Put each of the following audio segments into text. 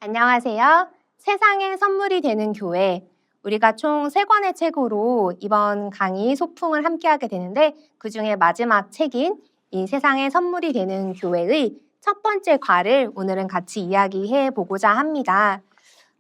안녕하세요. 세상에 선물이 되는 교회. 우리가 총 3권의 책으로 이번 강의 소풍을 함께하게 되는데 그중에 마지막 책인 이 세상에 선물이 되는 교회의 첫 번째 과를 오늘은 같이 이야기해 보고자 합니다.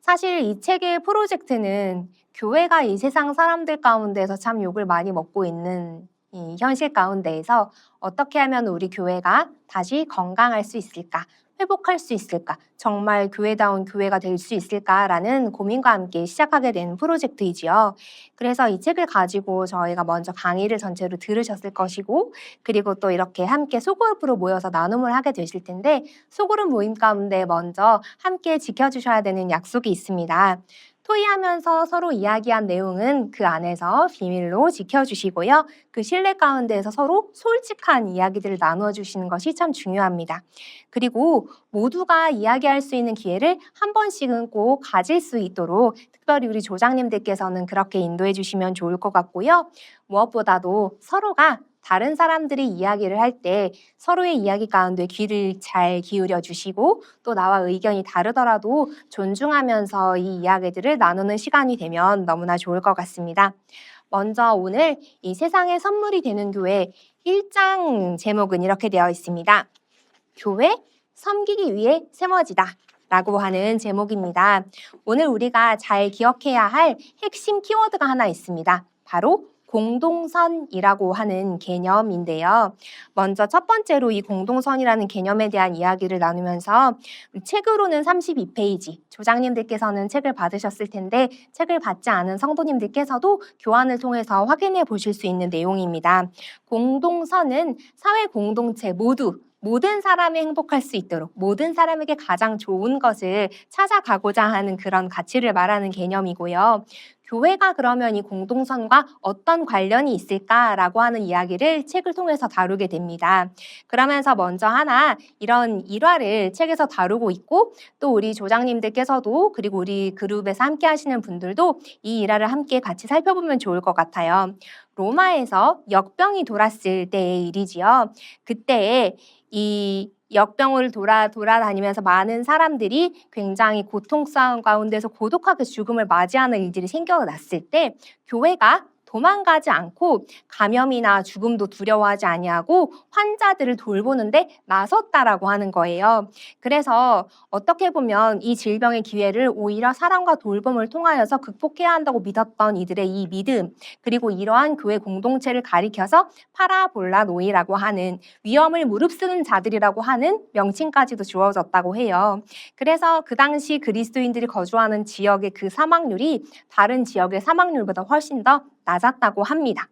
사실 이 책의 프로젝트는 교회가 이 세상 사람들 가운데서 참 욕을 많이 먹고 있는 이 현실 가운데에서 어떻게 하면 우리 교회가 다시 건강할 수 있을까? 회복할 수 있을까? 정말 교회다운 교회가 될 수 있을까라는 고민과 함께 시작하게 된 프로젝트이지요. 그래서 이 책을 가지고 저희가 먼저 강의를 전체로 들으셨을 것이고, 그리고 또 이렇게 함께 소그룹으로 모여서 나눔을 하게 되실 텐데, 소그룹 모임 가운데 먼저 함께 지켜주셔야 되는 약속이 있습니다. 토의하면서 서로 이야기한 내용은 그 안에서 비밀로 지켜주시고요. 그 신뢰 가운데에서 서로 솔직한 이야기들을 나누어 주시는 것이 참 중요합니다. 그리고 모두가 이야기할 수 있는 기회를 한 번씩은 꼭 가질 수 있도록 특별히 우리 조장님들께서는 그렇게 인도해 주시면 좋을 것 같고요. 무엇보다도 서로가 다른 사람들이 이야기를 할 때 서로의 이야기 가운데 귀를 잘 기울여 주시고 또 나와 의견이 다르더라도 존중하면서 이 이야기들을 나누는 시간이 되면 너무나 좋을 것 같습니다. 먼저 오늘 이 세상에 선물이 되는 교회 1장 제목은 이렇게 되어 있습니다. 교회 섬기기 위해 세워지다 라고 하는 제목입니다. 오늘 우리가 잘 기억해야 할 핵심 키워드가 하나 있습니다. 바로 공동선이라고 하는 개념인데요. 먼저 첫 번째로 이 공동선이라는 개념에 대한 이야기를 나누면서 책으로는 32페이지, 조장님들께서는 책을 받으셨을 텐데 책을 받지 않은 성도님들께서도 교환을 통해서 확인해 보실 수 있는 내용입니다. 공동선은 사회 공동체 모든 사람이 행복할 수 있도록 모든 사람에게 가장 좋은 것을 찾아가고자 하는 그런 가치를 말하는 개념이고요. 교회가 그러면 이 공동선과 어떤 관련이 있을까라고 하는 이야기를 책을 통해서 다루게 됩니다. 그러면서 먼저 하나 이런 일화를 책에서 다루고 있고 또 우리 조장님들께서도 그리고 우리 그룹에서 함께 하시는 분들도 이 일화를 함께 같이 살펴보면 좋을 것 같아요. 로마에서 역병이 돌았을 때의 일이지요. 그때에 이 역병을 돌아다니면서 많은 사람들이 굉장히 고통스러운 가운데서 고독하게 죽음을 맞이하는 일들이 생겨났을 때 교회가 도망가지 않고 감염이나 죽음도 두려워하지 아니하고 환자들을 돌보는데 나섰다라고 하는 거예요. 그래서 어떻게 보면 이 질병의 기회를 오히려 사랑과 돌봄을 통하여서 극복해야 한다고 믿었던 이들의 이 믿음, 그리고 이러한 교회 공동체를 가리켜서 파라볼라노이라고 하는 위험을 무릅쓰는 자들이라고 하는 명칭까지도 주어졌다고 해요. 그래서 그 당시 그리스도인들이 거주하는 지역의 그 사망률이 다른 지역의 사망률보다 훨씬 더 낮았다고 합니다.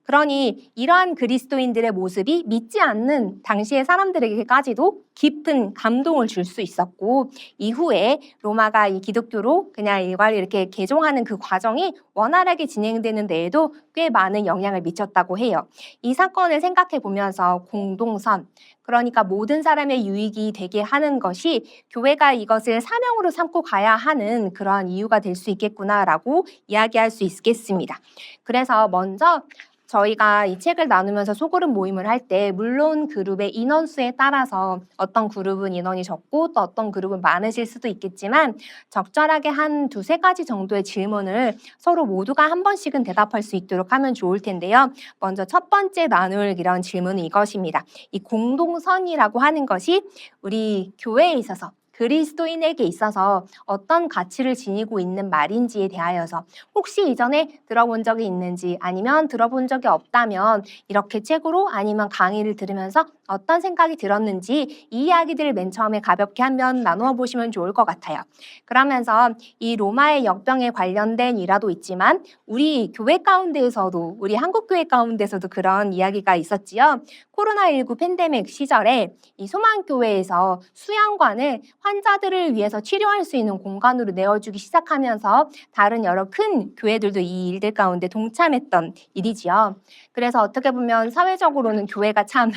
그러니 이러한 그리스도인들의 모습이 믿지 않는 당시의 사람들에게까지도 깊은 감동을 줄 수 있었고 이후에 로마가 이 기독교로 그냥 일괄 이렇게 개종하는 그 과정이 원활하게 진행되는 데에도 꽤 많은 영향을 미쳤다고 해요. 이 사건을 생각해 보면서 공동선, 그러니까 모든 사람의 유익이 되게 하는 것이 교회가 이것을 사명으로 삼고 가야 하는 그러한 이유가 될 수 있겠구나라고 이야기할 수 있겠습니다. 그래서 먼저 저희가 이 책을 나누면서 소그룹 모임을 할 때 물론 그룹의 인원수에 따라서 어떤 그룹은 인원이 적고 또 어떤 그룹은 많으실 수도 있겠지만 적절하게 한 2-3가지 정도의 질문을 서로 모두가 한 번씩은 대답할 수 있도록 하면 좋을 텐데요. 먼저 첫 번째 나눌 이런 질문은 이것입니다. 이 공동선이라고 하는 것이 우리 교회에 있어서 그리스도인에게 있어서 어떤 가치를 지니고 있는 말인지에 대하여서 혹시 이전에 들어본 적이 있는지 아니면 들어본 적이 없다면 이렇게 책으로 아니면 강의를 들으면서 어떤 생각이 들었는지 이 이야기들을 맨 처음에 가볍게 한번 나누어 보시면 좋을 것 같아요. 그러면서 이 로마의 역병에 관련된 일화도 있지만 우리 교회 가운데에서도 우리 한국교회 가운데서도 그런 이야기가 있었지요. 코로나19 팬데믹 시절에 이 소망교회에서 수양관을 환자들을 위해서 치료할 수 있는 공간으로 내어주기 시작하면서 다른 여러 큰 교회들도 이 일들 가운데 동참했던 일이지요. 그래서 어떻게 보면 사회적으로는 교회가 참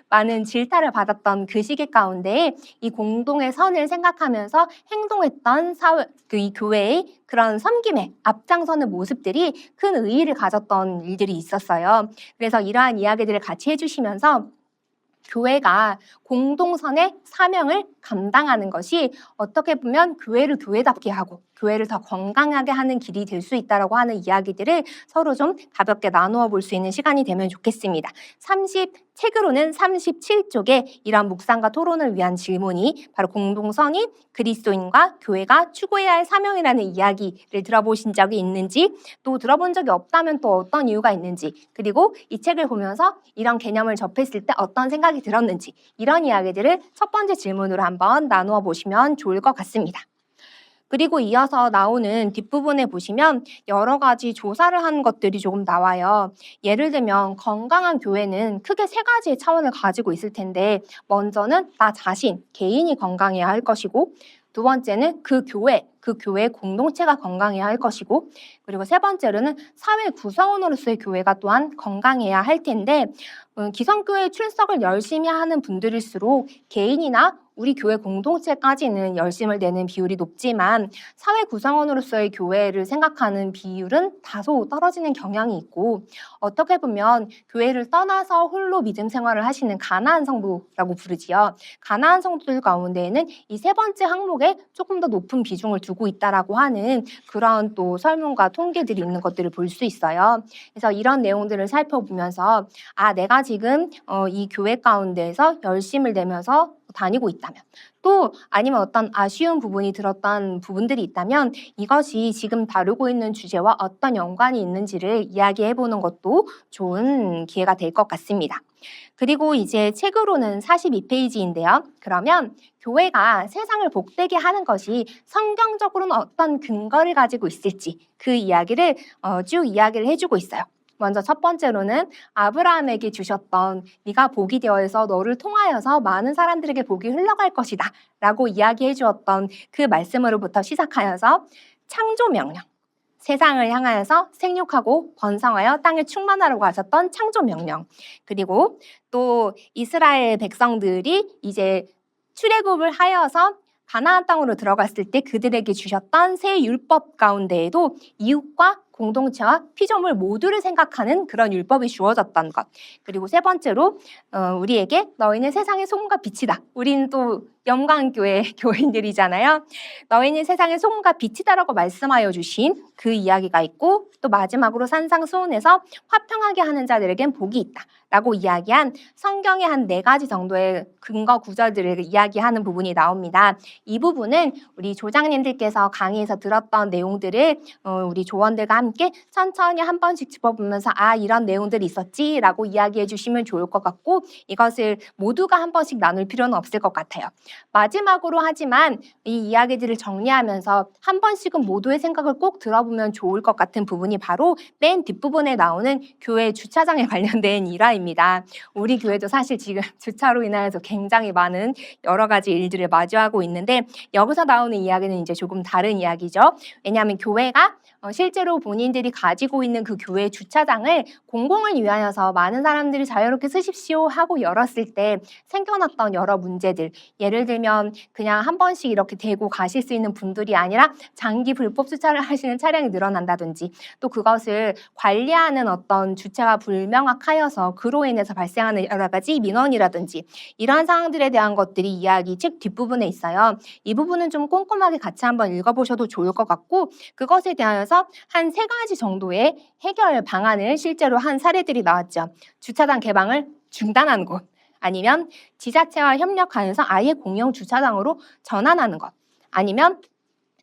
많은 질타를 받았던 그 시기 가운데 이 공동의 선을 생각하면서 행동했던 이 교회의 그런 섬김에 앞장서는 모습들이 큰 의의를 가졌던 일들이 있었어요. 그래서 이러한 이야기들을 같이 해주시면서 교회가 공동선의 사명을 감당하는 것이 어떻게 보면 교회를 교회답게 하고 교회를 더 건강하게 하는 길이 될 수 있다라고 하는 이야기들을 서로 좀 가볍게 나누어 볼 수 있는 시간이 되면 좋겠습니다. 책으로는 37쪽에 이런 묵상과 토론을 위한 질문이 바로 공동선이 그리스도인과 교회가 추구해야 할 사명이라는 이야기를 들어보신 적이 있는지, 또 들어본 적이 없다면 또 어떤 이유가 있는지, 그리고 이 책을 보면서 이런 개념을 접했을 때 어떤 생각이 들었는지, 이런 이야기들을 첫 번째 질문으로 한번 나누어 보시면 좋을 것 같습니다. 그리고 이어서 나오는 뒷부분에 보시면 여러 가지 조사를 한 것들이 조금 나와요. 예를 들면 건강한 교회는 크게 세 가지의 차원을 가지고 있을 텐데, 먼저는 나 자신, 개인이 건강해야 할 것이고, 두 번째는 그 교회 공동체가 건강해야 할 것이고, 그리고 세 번째로는 사회 구성원으로서의 교회가 또한 건강해야 할 텐데, 기성교회 출석을 열심히 하는 분들일수록 개인이나 우리 교회 공동체까지는 열심을 내는 비율이 높지만 사회 구성원으로서의 교회를 생각하는 비율은 다소 떨어지는 경향이 있고, 어떻게 보면 교회를 떠나서 홀로 믿음 생활을 하시는 가나안 성도라고 부르지요. 가나안 성도들 가운데에는 이 세 번째 항목에 조금 더 높은 비중을 두고 있다라고 하는 그런 또 설문과 통계들이 있는 것들을 볼 수 있어요. 그래서 이런 내용들을 살펴보면서 내가 지금 이 교회 가운데에서 열심을 내면서 다니고 있다면, 또 아니면 어떤 아쉬운 부분이 들었던 부분들이 있다면 이것이 지금 다루고 있는 주제와 어떤 연관이 있는지를 이야기해보는 것도 좋은 기회가 될 것 같습니다. 그리고 이제 책으로는 42페이지인데요. 그러면 교회가 세상을 복되게 하는 것이 성경적으로는 어떤 근거를 가지고 있을지 그 이야기를 쭉 이야기를 해주고 있어요. 먼저 첫 번째로는 아브라함에게 주셨던 네가 복이 되어서 너를 통하여서 많은 사람들에게 복이 흘러갈 것이다 라고 이야기해 주었던 그 말씀으로부터 시작하여서 창조 명령, 세상을 향하여서 생육하고 번성하여 땅을 충만하라고 하셨던 창조 명령, 그리고 또 이스라엘 백성들이 이제 출애굽을 하여서 가나안 땅으로 들어갔을 때 그들에게 주셨던 새 율법 가운데에도 이웃과 공동체와 피조물 모두를 생각하는 그런 율법이 주어졌던 것. 그리고 세 번째로 우리에게 너희는 세상의 소금과 빛이다. 우리는 또 영광교회 교인들이잖아요. 너희는 세상의 소금과 빛이다라고 말씀하여 주신 그 이야기가 있고, 또 마지막으로 산상수훈에서 화평하게 하는 자들에겐 복이 있다 라고 이야기한 성경의 한 4가지 정도의 근거 구절들을 이야기하는 부분이 나옵니다. 이 부분은 우리 조장님들께서 강의에서 들었던 내용들을 우리 조원들과 함께 천천히 한 번씩 짚어보면서 이런 내용들이 있었지 라고 이야기해 주시면 좋을 것 같고, 이것을 모두가 한 번씩 나눌 필요는 없을 것 같아요. 마지막으로 하지만 이 이야기들을 정리하면서 한 번씩은 모두의 생각을 꼭 들어보면 좋을 것 같은 부분이 바로 맨 뒷부분에 나오는 교회 주차장에 관련된 일화입니다. 우리 교회도 사실 지금 주차로 인하여서 굉장히 많은 여러 가지 일들을 마주하고 있는데, 여기서 나오는 이야기는 이제 조금 다른 이야기죠. 왜냐하면 교회가 실제로 본인들이 가지고 있는 그 교회 주차장을 공공을 위하여서 많은 사람들이 자유롭게 쓰십시오 하고 열었을 때 생겨났던 여러 문제들, 예를 들면 그냥 한 번씩 이렇게 대고 가실 수 있는 분들이 아니라 장기 불법 주차를 하시는 차량이 늘어난다든지, 또 그것을 관리하는 어떤 주체가 불명확하여서 그로 인해서 발생하는 여러 가지 민원이라든지 이러한 사항들에 대한 것들이 이야기 책 뒷부분에 있어요. 이 부분은 좀 꼼꼼하게 같이 한번 읽어보셔도 좋을 것 같고, 그것에 대하여서 한 3가지 정도의 해결 방안을 실제로 한 사례들이 나왔죠. 주차장 개방을 중단하는 것, 아니면 지자체와 협력하여서 아예 공영 주차장으로 전환하는 것, 아니면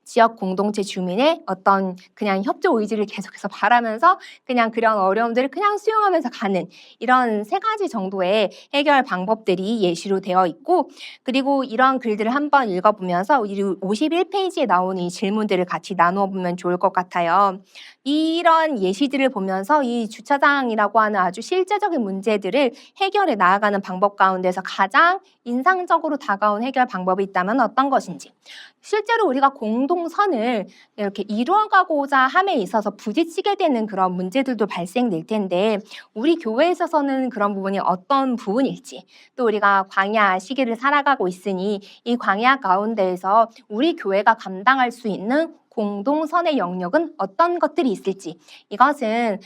지역 공동체 주민의 어떤 그냥 협조 의지를 계속해서 바라면서 그냥 그런 어려움들을 그냥 수용하면서 가는 이런 3가지 정도의 해결 방법들이 예시로 되어 있고, 그리고 이런 글들을 한번 읽어보면서 51페이지에 나오는 이 질문들을 같이 나누어 보면 좋을 것 같아요. 이런 예시들을 보면서 이 주차장이라고 하는 아주 실제적인 문제들을 해결해 나아가는 방법 가운데서 가장 인상적으로 다가온 해결 방법이 있다면 어떤 것인지, 실제로 우리가 공동선을 이렇게 이루어가고자 함에 있어서 부딪히게 되는 그런 문제들도 발생될 텐데, 우리 교회에 있어서는 그런 부분이 어떤 부분일지, 또 우리가 광야 시기를 살아가고 있으니 이 광야 가운데에서 우리 교회가 감당할 수 있는 공동선의 영역은 어떤 것들이 있을지, 이것은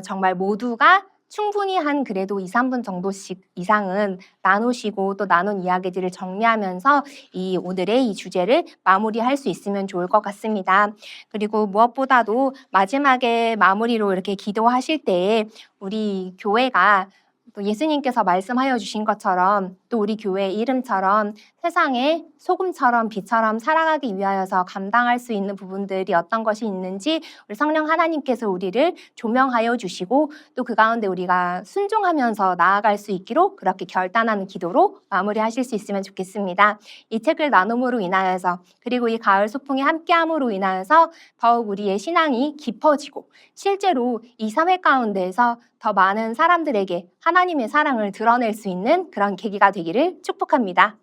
정말 모두가 충분히 한 그래도 2, 3분 정도씩 이상은 나누시고 또 나눈 이야기들을 정리하면서 이 오늘의 이 주제를 마무리할 수 있으면 좋을 것 같습니다. 그리고 무엇보다도 마지막에 마무리로 이렇게 기도하실 때 우리 교회가 또 예수님께서 말씀하여 주신 것처럼 또 우리 교회 이름처럼 세상에 소금처럼 빛처럼 살아가기 위하여서 감당할 수 있는 부분들이 어떤 것이 있는지 우리 성령 하나님께서 우리를 조명하여 주시고 또 그 가운데 우리가 순종하면서 나아갈 수 있기로 그렇게 결단하는 기도로 마무리하실 수 있으면 좋겠습니다. 이 책을 나눔으로 인하여서 그리고 이 가을 소풍에 함께함으로 인하여서 더욱 우리의 신앙이 깊어지고 실제로 이 사회 가운데에서 더 많은 사람들에게 하나님의 사랑을 드러낼 수 있는 그런 계기가 되기를 축복합니다.